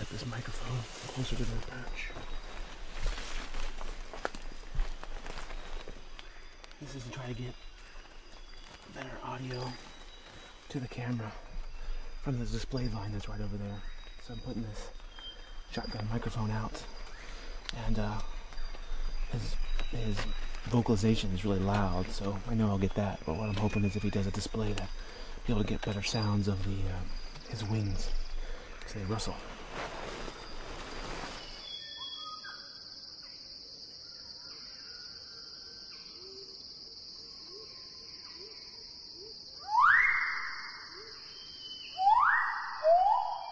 set this microphone closer to the perch. This is to try to get better audio to the camera from the display line that's right over there. So I'm putting this shotgun microphone out, and his vocalization is really loud, so I know I'll get that. But what I'm hoping is if he does a display, that be able to get better sounds of the his wings as they rustle.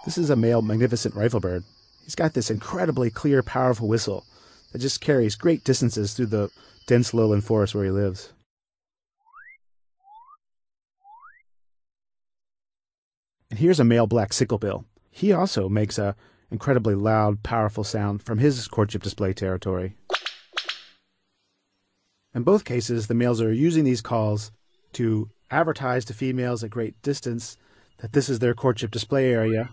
This is a male magnificent Riflebird. He's got this incredibly clear, powerful whistle that just carries great distances through the dense lowland forest where he lives. And here's a male black Sicklebill. He also makes a incredibly loud, powerful sound from his courtship display territory. In both cases, the males are using these calls to advertise to females at great distance that this is their courtship display area.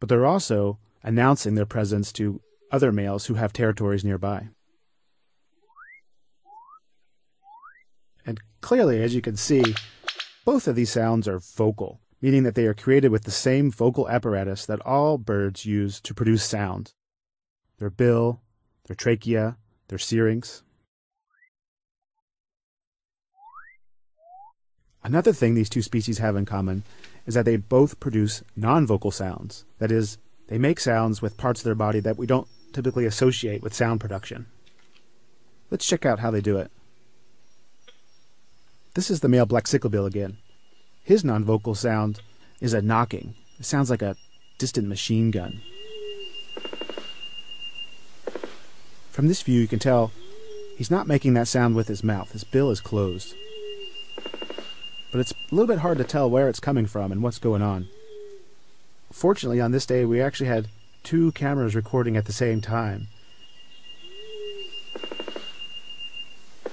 But they're also announcing their presence to other males who have territories nearby. And clearly, as you can see, both of these sounds are vocal, meaning that they are created with the same vocal apparatus that all birds use to produce sound. Their bill, their trachea, their syrinx. Another thing these two species have in common is that they both produce non-vocal sounds. That is, they make sounds with parts of their body that we don't typically associate with sound production. Let's check out how they do it. This is the male black Sicklebill again. His non-vocal sound is a knocking. It sounds like a distant machine gun. From this view, you can tell he's not making that sound with his mouth. His bill is closed. But it's a little bit hard to tell where it's coming from and what's going on. Fortunately, on this day, we actually had two cameras recording at the same time.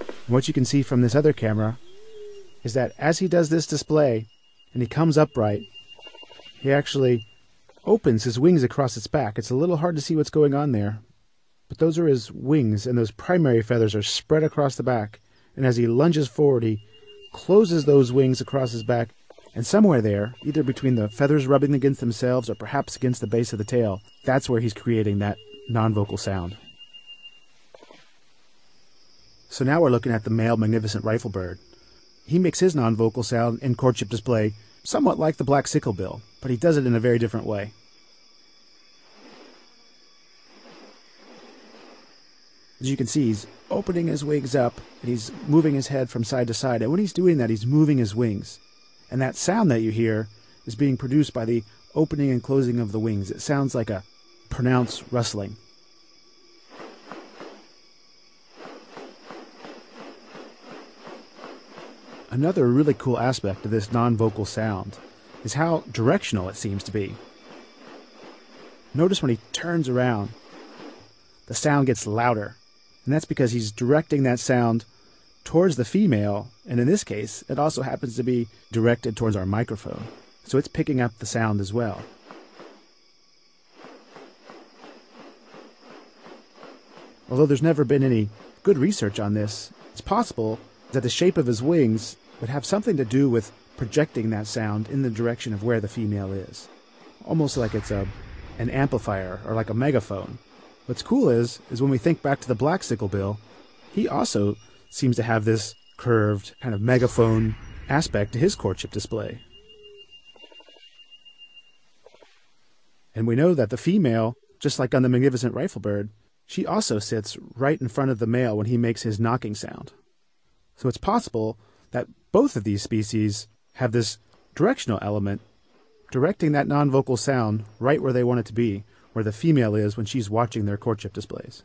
And what you can see from this other camera is that as he does this display and he comes upright, he actually opens his wings across its back. It's a little hard to see what's going on there, but those are his wings, and those primary feathers are spread across the back. And as he lunges forward, he closes those wings across his back, and somewhere there, either between the feathers rubbing against themselves or perhaps against the base of the tail, that's where he's creating that non-vocal sound. So now we're looking at the male magnificent Riflebird. He makes his non-vocal sound in courtship display somewhat like the black Sicklebill, but he does it in a very different way. As you can see, he's opening his wings up, and he's moving his head from side to side. And when he's doing that, he's moving his wings. And that sound that you hear is being produced by the opening and closing of the wings. It sounds like a pronounced rustling. Another really cool aspect of this non-vocal sound is how directional it seems to be. Notice when he turns around, the sound gets louder. And that's because he's directing that sound towards the female, and in this case, it also happens to be directed towards our microphone. So it's picking up the sound as well. Although there's never been any good research on this, it's possible that the shape of his wings would have something to do with projecting that sound in the direction of where the female is. Almost like it's an amplifier or like a megaphone. What's cool is when we think back to the black Sicklebill, he also seems to have this curved kind of megaphone aspect to his courtship display. And we know that the female, just like on the magnificent Riflebird, she also sits right in front of the male when he makes his knocking sound. So it's possible that both of these species have this directional element, directing that non-vocal sound right where they want it to be, where the female is when she's watching their courtship displays.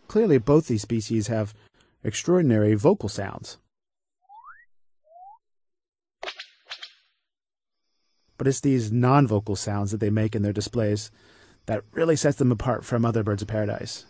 Clearly, both these species have extraordinary vocal sounds. But it's these non-vocal sounds that they make in their displays that really sets them apart from other birds of paradise.